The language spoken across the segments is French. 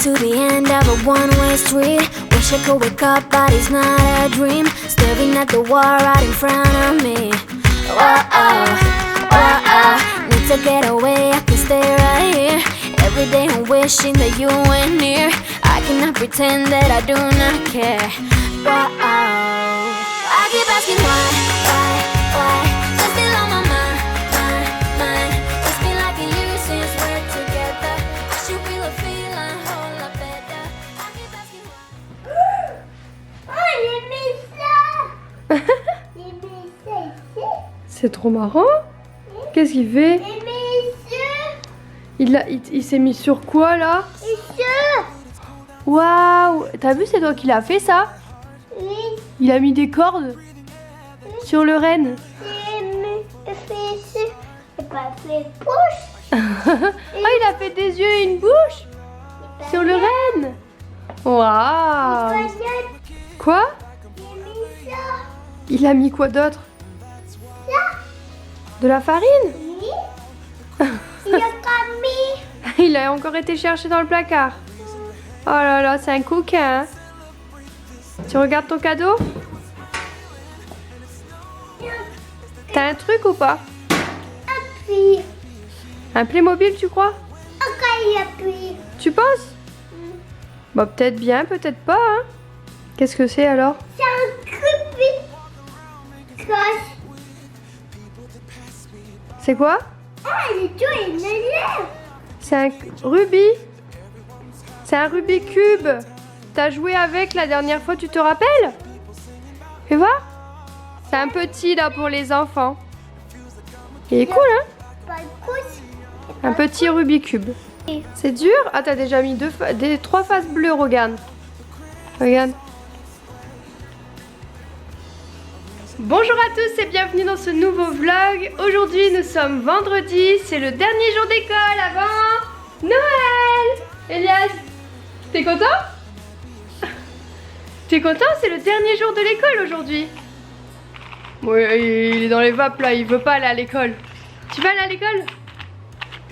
to the end of a one-way street. Wish I could wake up, but it's not a dream. Staring at the wall right in front of me. Whoa, whoa, need to get away, I can stay right here. Every day I'm wishing that you were near. I cannot pretend that I do not care. Whoa, I keep asking why? You're still on my mind. It's been like a year since we're together. I should feel a feeling whole lot better. I keep asking why. Oh, j'ai mis ça. J'ai mis ça ici. C'est trop marrant. Qu'est-ce qu'il fait? J'ai mis ça. Il s'est mis sur quoi là? Ici. Waouh! T'as vu, c'est toi qui l'as fait ça? Oui. Il a mis des cordes sur le renne. J'ai fait ici. J'ai pas fait push. Ah, il a fait des yeux et une bouche sur le renne. Waouh! Quoi? J'ai mis ça. Il a mis quoi d'autre? Ça. De la farine? Oui. Il a pas mis. Il a encore été cherché dans le placard. Oh là là, c'est un coquin. Hein. Tu regardes ton cadeau? T'as un truc ou pas? Appuie. Un Playmobil, tu crois? Encore il appuie. Tu penses? Bah peut-être bien, peut-être pas. Hein. Qu'est-ce que c'est alors? C'est un crupi. C'est quoi? Ah, il est tout énervé. C'est un rubis. C'est un Rubik's Cube. T'as joué avec la dernière fois, tu te rappelles? Fais voir. C'est un petit là pour les enfants. Il est cool, hein? Pas de pouce. Un petit Rubik's Cube. C'est dur? Ah, t'as déjà mis trois faces bleues, regarde. Regarde. Bonjour à tous et bienvenue dans ce nouveau vlog. Aujourd'hui nous sommes vendredi, c'est le dernier jour d'école avant Noël. Elias, t'es content? T'es content? C'est le dernier jour de l'école aujourd'hui. Oui, il est dans les vapes là, il veut pas aller à l'école. Tu vas aller à l'école?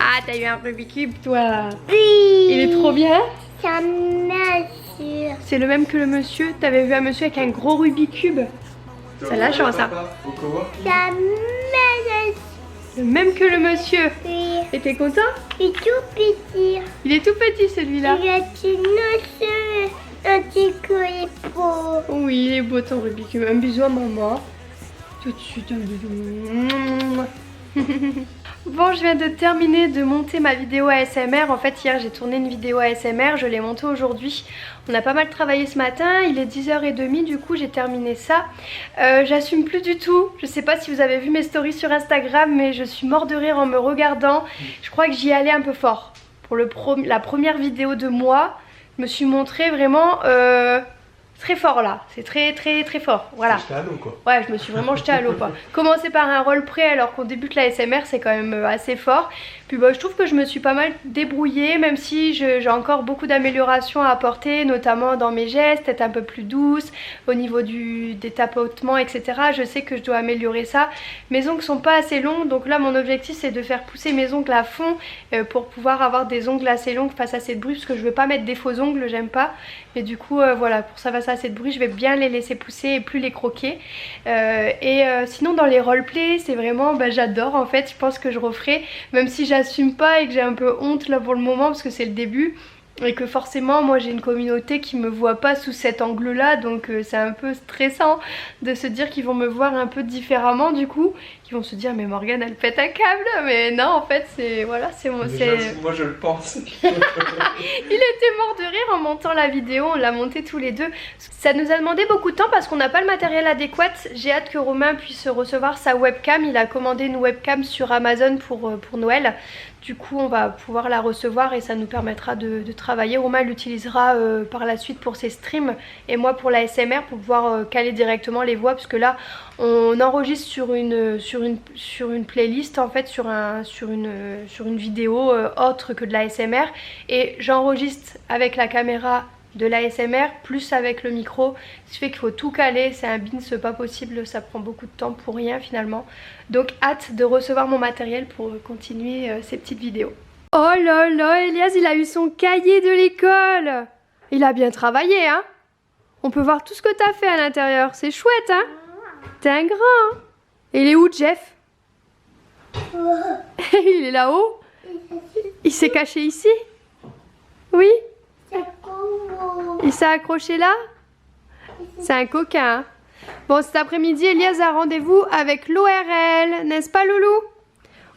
Ah, t'as eu un Rubik's Cube toi. Oui. Il est trop bien. C'est un monsieur. C'est le même que le monsieur. T'avais vu un monsieur avec un gros Rubik's Cube. Ça la chance ça. C'est un monsieur. Le même que le monsieur. Oui. Et t'es content? Il est tout petit. Il est tout petit celui-là. Il a un petit collier. Oui, il est beau ton Rubik's Cube. Un bisou à maman. Tout de suite un bisou. Bon, je viens de terminer de monter ma vidéo ASMR. En fait, hier j'ai tourné une vidéo ASMR, je l'ai montée aujourd'hui. On a pas mal travaillé ce matin, il est 10h30, du coup j'ai terminé ça. J'assume plus du tout. Je sais pas si vous avez vu mes stories sur Instagram, mais je suis mort de rire en me regardant. Je crois que j'y allais un peu fort. Pour la première vidéo de moi, je me suis montrée vraiment très fort là. C'est très fort. Voilà. Jeté à l'eau quoi. Ouais, je me suis vraiment jetée à l'eau quoi. Commencer par un roleplay alors qu'on débute la SMR, c'est quand même assez fort. Puis bah, je trouve que je me suis pas mal débrouillée, même si j'ai encore beaucoup d'améliorations à apporter, notamment dans mes gestes, être un peu plus douce, au niveau des tapotements, etc. Je sais que je dois améliorer ça. Mes ongles sont pas assez longs, donc là mon objectif c'est de faire pousser mes ongles à fond pour pouvoir avoir des ongles assez longs face à assez de bruit, parce que je veux pas mettre des faux ongles, j'aime pas. Mais du coup voilà, pour ça face à assez de bruit, je vais bien les laisser pousser et plus les croquer. Sinon dans les roleplays, c'est vraiment, j'adore en fait, je pense que je referai, même si j'assume pas et que j'ai un peu honte là pour le moment parce que c'est le début. Et que forcément moi j'ai une communauté qui me voit pas sous cet angle là, donc c'est un peu stressant de se dire qu'ils vont me voir un peu différemment, du coup qu'ils vont se dire mais Morgane elle pète un câble, mais non en fait c'est voilà, c'est moi, Moi je le pense. Il était mort de rire en montant la vidéo, on l'a montée tous les deux. Ça nous a demandé beaucoup de temps parce qu'on n'a pas le matériel adéquat. J'ai hâte que Romain puisse recevoir sa webcam, il a commandé une webcam sur Amazon pour Noël. Du coup on va pouvoir la recevoir et ça nous permettra de travailler. Romain l'utilisera par la suite pour ses streams et moi pour la SMR pour pouvoir caler directement les voix, parce que là on enregistre sur une playlist en fait, sur une vidéo autre que de la SMR, et j'enregistre avec la caméra de l'ASMR plus avec le micro, ce qui fait qu'il faut tout caler, c'est un bins pas possible, ça prend beaucoup de temps pour rien finalement. Donc hâte de recevoir mon matériel pour continuer ces petites vidéos. Oh là là, Elias, il a eu son cahier de l'école. Il a bien travaillé, hein? On peut voir tout ce que t'as fait à l'intérieur. C'est chouette, hein? T'es un grand, hein? Et il est où, Jeff? Il est là-haut? Il s'est caché ici? Oui? Il s'est accroché là? C'est un coquin, hein? Bon, cet après-midi, Elias a rendez-vous avec l'ORL, n'est-ce pas, Loulou?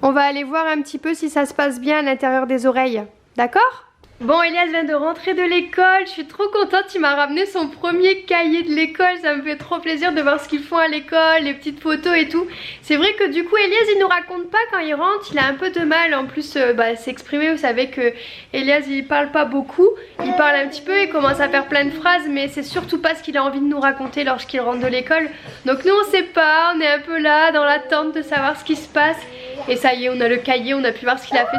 On va aller voir un petit peu si ça se passe bien à l'intérieur des oreilles. D'accord? Bon, Elias vient de rentrer de l'école. Je suis trop contente. Il m'a ramené son premier cahier de l'école. Ça me fait trop plaisir de voir ce qu'ils font à l'école, les petites photos et tout. C'est vrai que du coup, Elias, il nous raconte pas quand il rentre. Il a un peu de mal. En plus, s'exprimer. Vous savez que Elias, il parle pas beaucoup. Il parle un petit peu. Il commence à faire plein de phrases. Mais c'est surtout pas ce qu'il a envie de nous raconter lorsqu'il rentre de l'école. Donc nous, on sait pas. On est un peu là dans l'attente de savoir ce qui se passe. Et ça y est, on a le cahier. On a pu voir ce qu'il a fait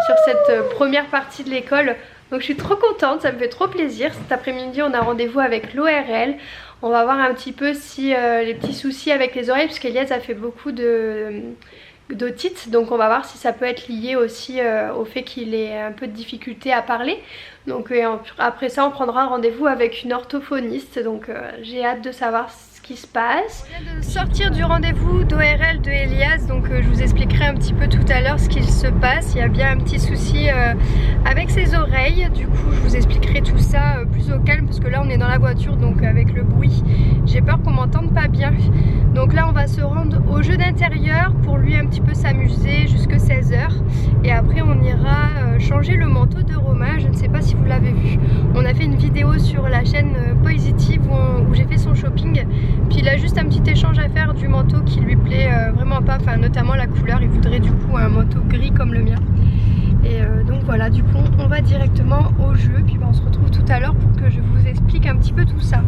sur cette première partie de l'école. Donc je suis trop contente, ça me fait trop plaisir. Cet après-midi on a rendez-vous avec l'ORL. On va voir un petit peu si les petits soucis avec les oreilles, parce qu'Elias a fait beaucoup d'otite, donc on va voir si ça peut être lié aussi au fait qu'il ait un peu de difficulté à parler. Donc après ça on prendra rendez-vous avec une orthophoniste, donc j'ai hâte de savoir ce qui se passe. On vient de sortir du rendez-vous d'ORL de Elias, donc je vous expliquerai un petit peu tout à l'heure ce qu'il se passe. Il y a bien un petit souci avec ses oreilles, du coup je vous expliquerai tout ça plus au calme, parce que là on est dans la voiture, donc avec le bruit j'ai peur qu'on m'entende pas bien. Donc là on va se rendre au jeu d'intérieur pour lui un petit peu s'amuser jusque 16 h, et après on ira changer le manteau de Romain. Je ne sais pas si vous l'avez vu, on a fait une vidéo sur la chaîne Positive où j'ai fait son shopping. Puis il a juste un petit échange à faire du manteau qui lui plaît vraiment pas, enfin notamment la couleur. Il voudrait du coup un manteau gris comme le mien. Et donc voilà, du coup on va directement au jeu. Puis on se retrouve tout à l'heure pour que je vous explique un petit peu tout ça.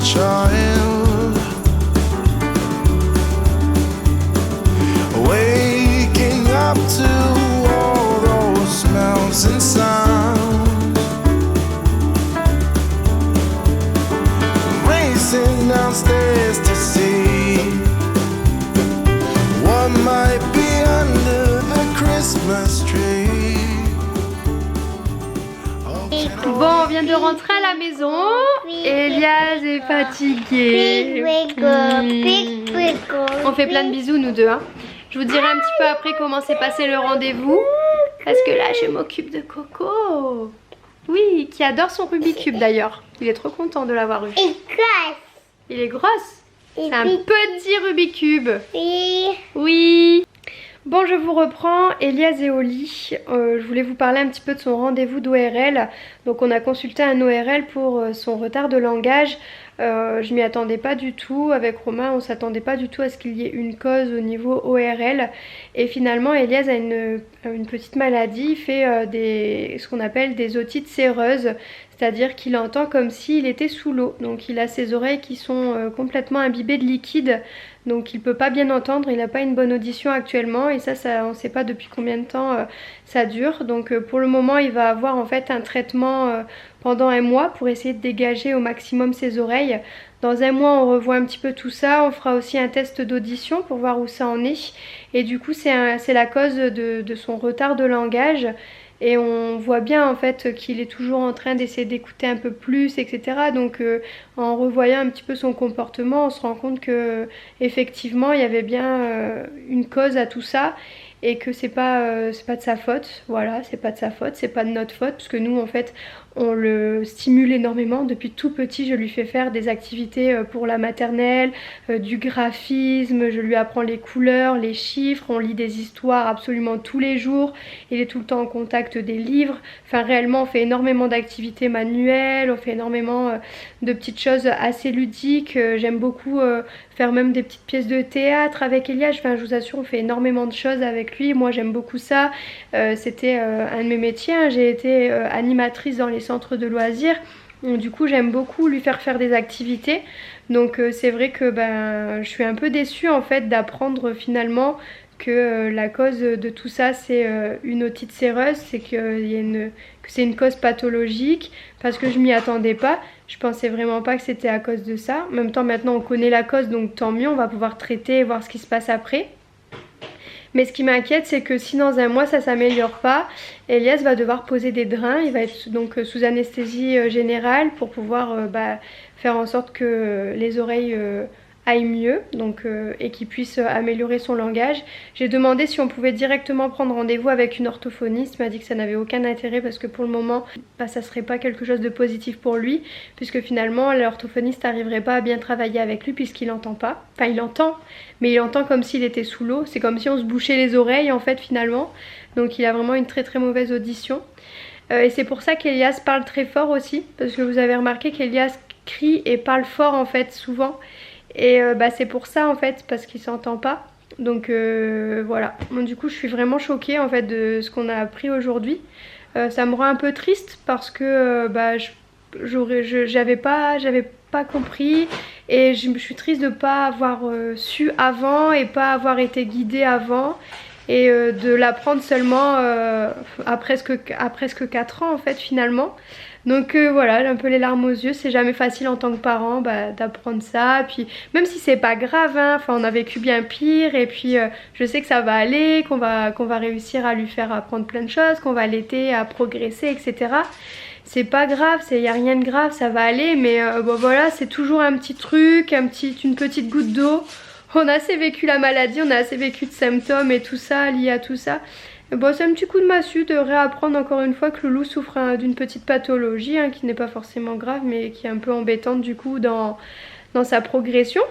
Child, waking up to all those smells and sounds, racing downstairs to see what might be under the Christmas tree. Bon, on vient de rentrer à la maison. Elias est fatigué. On fait plein de bisous nous deux, hein. Je vous dirai un petit peu après comment s'est passé le rendez-vous. Parce que là je m'occupe de Coco. Oui, qui adore son Rubik's Cube d'ailleurs. Il est trop content de l'avoir eu. Il est grosse. C'est un petit Rubik's Cube. Oui. Bon, je vous reprends, Elias est au lit. Je voulais vous parler un petit peu de son rendez-vous d'ORL. Donc on a consulté un ORL pour son retard de langage. Je m'y attendais pas du tout. Avec Romain, on s'attendait pas du tout à ce qu'il y ait une cause au niveau ORL. Et finalement, Elias a une petite maladie. Il fait ce qu'on appelle des otites séreuses. C'est-à-dire qu'il entend comme s'il était sous l'eau. Donc il a ses oreilles qui sont complètement imbibées de liquide. Donc il peut pas bien entendre, il n'a pas une bonne audition actuellement. Et ça on ne sait pas depuis combien de temps ça dure. Donc pour le moment il va avoir en fait un traitement pendant un mois pour essayer de dégager au maximum ses oreilles. Dans un mois on revoit un petit peu tout ça. On fera aussi un test d'audition pour voir où ça en est. Et du coup c'est la cause de son retard de langage. Et on voit bien en fait qu'il est toujours en train d'essayer d'écouter un peu plus, etc. Donc en revoyant un petit peu son comportement, on se rend compte que effectivement il y avait bien une cause à tout ça. Et que c'est pas de sa faute, voilà, c'est pas de sa faute, c'est pas de notre faute, parce que nous en fait on le stimule énormément. Depuis tout petit je lui fais faire des activités pour la maternelle, du graphisme, je lui apprends les couleurs, les chiffres, on lit des histoires absolument tous les jours, il est tout le temps en contact des livres, enfin réellement on fait énormément d'activités manuelles, on fait énormément de petites choses assez ludiques. J'aime beaucoup faire même des petites pièces de théâtre avec Elias, enfin je vous assure on fait énormément de choses avec lui, moi j'aime beaucoup ça. C'était un de mes métiers, hein. J'ai été animatrice dans les centres de loisirs. Donc, du coup j'aime beaucoup lui faire des activités. Donc c'est vrai que je suis un peu déçue en fait d'apprendre finalement que la cause de tout ça c'est une otite séreuse, c'est que c'est une cause pathologique, parce que je m'y attendais pas. Je pensais vraiment pas que c'était à cause de ça. En même temps maintenant on connaît la cause, donc tant mieux, on va pouvoir traiter et voir ce qui se passe après. Mais ce qui m'inquiète, c'est que si dans un mois ça s'améliore pas, Elias va devoir poser des drains. Il va être donc sous anesthésie générale pour pouvoir faire en sorte que les oreilles aillent mieux, donc, et qu'il puisse améliorer son langage. J'ai demandé si on pouvait directement prendre rendez-vous avec une orthophoniste. Il m'a dit que ça n'avait aucun intérêt parce que pour le moment ça serait pas quelque chose de positif pour lui, puisque finalement l'orthophoniste n'arriverait pas à bien travailler avec lui puisqu'il n'entend pas. Enfin il entend, mais il entend comme s'il était sous l'eau. C'est comme si on se bouchait les oreilles en fait finalement. Donc il a vraiment une très mauvaise audition. Et c'est pour ça qu'Elias parle très fort aussi, parce que vous avez remarqué qu'Elias crie et parle fort en fait souvent. Et c'est pour ça en fait, parce qu'il s'entend pas. Donc voilà. Bon, du coup je suis vraiment choquée en fait de ce qu'on a appris aujourd'hui. Ça me rend un peu triste parce que j'avais pas compris, et je suis triste de pas avoir su avant et pas avoir été guidée avant, et de l'apprendre seulement à presque 4 ans en fait finalement. Donc voilà, j'ai un peu les larmes aux yeux. C'est jamais facile en tant que parent d'apprendre ça. Puis même si c'est pas grave, hein, on a vécu bien pire. Et puis je sais que ça va aller, qu'on va réussir à lui faire apprendre plein de choses, qu'on va l'aider à progresser, etc. C'est pas grave, y a rien de grave, ça va aller. Mais voilà, c'est toujours un petit truc, une petite goutte d'eau. On a assez vécu la maladie, on a assez vécu de symptômes et tout ça, lié à tout ça. Bon, c'est un petit coup de massue de réapprendre encore une fois que Loulou souffre d'une petite pathologie, hein, qui n'est pas forcément grave, mais qui est un peu embêtante du coup dans sa progression.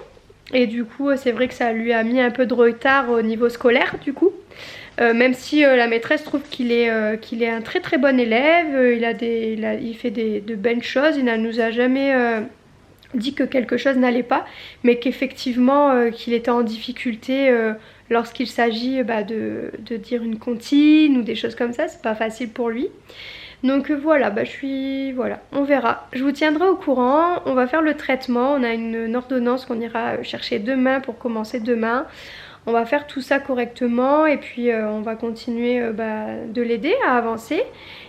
Et du coup c'est vrai que ça lui a mis un peu de retard au niveau scolaire du coup. Même si la maîtresse trouve qu'il est un très bon élève, il fait de belles choses, il ne nous a jamais dit que quelque chose n'allait pas, mais qu'effectivement qu'il était en difficulté lorsqu'il s'agit de dire une comptine ou des choses comme ça. C'est pas facile pour lui. Donc voilà, voilà, on verra. Je vous tiendrai au courant. On va faire le traitement. On a une ordonnance qu'on ira chercher demain pour commencer demain. On va faire tout ça correctement et puis on va continuer de l'aider à avancer.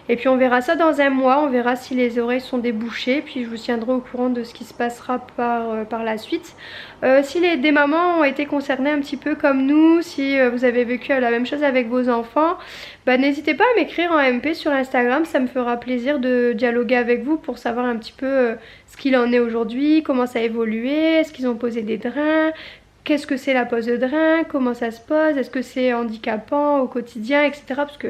Et puis on verra ça dans un mois, on verra si les oreilles sont débouchées. Puis je vous tiendrai au courant de ce qui se passera par la suite. Si des mamans ont été concernées un petit peu comme nous, si vous avez vécu la même chose avec vos enfants, n'hésitez pas à m'écrire en MP sur Instagram. Ça me fera plaisir de dialoguer avec vous pour savoir un petit peu ce qu'il en est aujourd'hui, comment ça a évolué, est-ce qu'ils ont posé des drains, qu'est-ce que c'est la pose de drain, comment ça se pose, est-ce que c'est handicapant au quotidien, etc. Parce que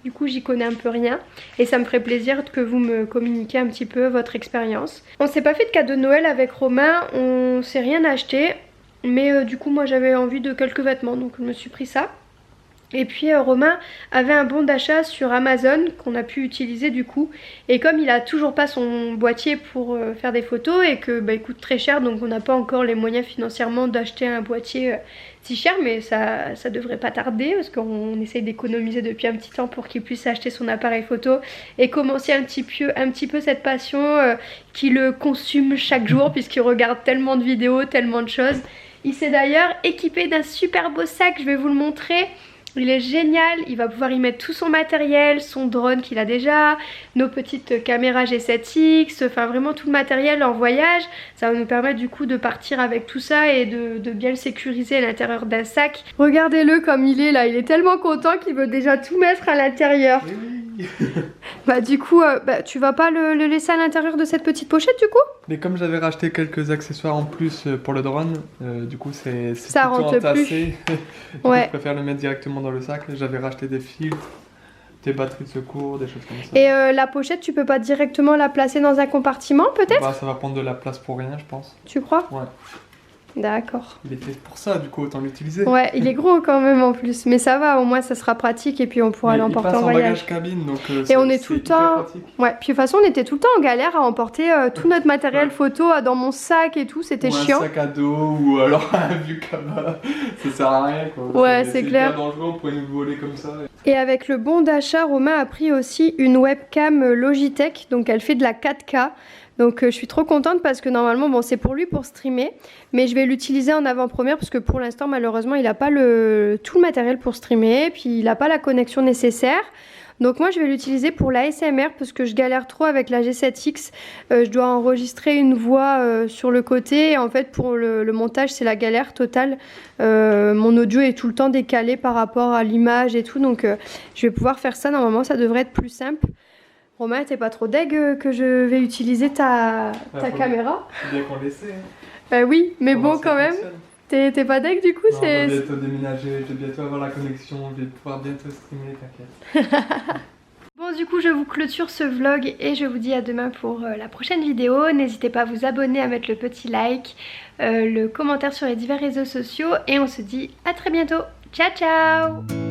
du coup j'y connais un peu rien et ça me ferait plaisir que vous me communiquiez un petit peu votre expérience. On s'est pas fait de cadeau de Noël avec Romain, on s'est rien acheté, mais du coup moi j'avais envie de quelques vêtements, donc je me suis pris ça. Et puis Romain avait un bon d'achat sur Amazon qu'on a pu utiliser du coup. Et comme il a toujours pas son boîtier pour faire des photos et que il coûte très cher, donc on n'a pas encore les moyens financièrement d'acheter un boîtier si cher, mais ça devrait pas tarder parce qu'on essaye d'économiser depuis un petit temps pour qu'il puisse acheter son appareil photo et commencer un petit peu cette passion qui le consume chaque jour puisqu'il regarde tellement de vidéos, tellement de choses. Il s'est d'ailleurs équipé d'un super beau sac, je vais vous le montrer. Il est génial, il va pouvoir y mettre tout son matériel, son drone qu'il a déjà, nos petites caméras G7X, enfin vraiment tout le matériel en voyage. Ça va nous permettre du coup de partir avec tout ça et de bien le sécuriser à l'intérieur d'un sac. Regardez-le comme il est là, il est tellement content qu'il veut déjà tout mettre à l'intérieur. Oui. Du coup, tu vas pas le laisser à l'intérieur de cette petite pochette du coup? Mais comme j'avais racheté quelques accessoires en plus pour le drone, du coup c'est ça rentre entassé. Plus. Ouais. Je préfère le mettre directement dans le sac. J'avais racheté des filtres, des batteries de secours, des choses comme ça. Et la pochette, tu peux pas directement la placer dans un compartiment peut-être? Ça va prendre de la place pour rien je pense. Tu crois? Ouais. D'accord. Il était pour ça, du coup autant l'utiliser. Ouais, il est gros quand même en plus, mais ça va, au moins ça sera pratique et puis on pourra l'emporter en voyage. Bagage cabine, donc et on est tout le temps. Ouais, puis de toute façon on était tout le temps en galère à emporter tout notre matériel photo dans mon sac et tout, c'était chiant. Un sac à dos ou alors un vieux cabas, ça sert à rien quoi. Ouais, c'est clair. C'est dangereux, on pourrait nous voler comme ça. Et avec le bon d'achat, Romain a pris aussi une webcam Logitech, donc elle fait de la 4K. Donc je suis trop contente parce que normalement bon c'est pour lui pour streamer, mais je vais l'utiliser en avant-première parce que pour l'instant malheureusement il n'a pas tout le matériel pour streamer, puis il n'a pas la connexion nécessaire. Donc moi je vais l'utiliser pour l'ASMR parce que je galère trop avec la G7X. Je dois enregistrer une voix sur le côté et en fait pour le montage c'est la galère totale. Mon audio est tout le temps décalé par rapport à l'image et tout, donc je vais pouvoir faire ça. Normalement ça devrait être plus simple. Romain, t'es pas trop deg que je vais utiliser ta caméra? C'est bien qu'on l'essaie. Oui, mais bon quand même. T'es pas deg du coup? Non, je vais bientôt déménager, je vais bientôt avoir la connexion, je vais pouvoir bientôt streamer, t'inquiète. Bon du coup je vous clôture ce vlog et je vous dis à demain pour la prochaine vidéo. N'hésitez pas à vous abonner, à mettre le petit like, le commentaire sur les divers réseaux sociaux et on se dit à très bientôt. Ciao ciao!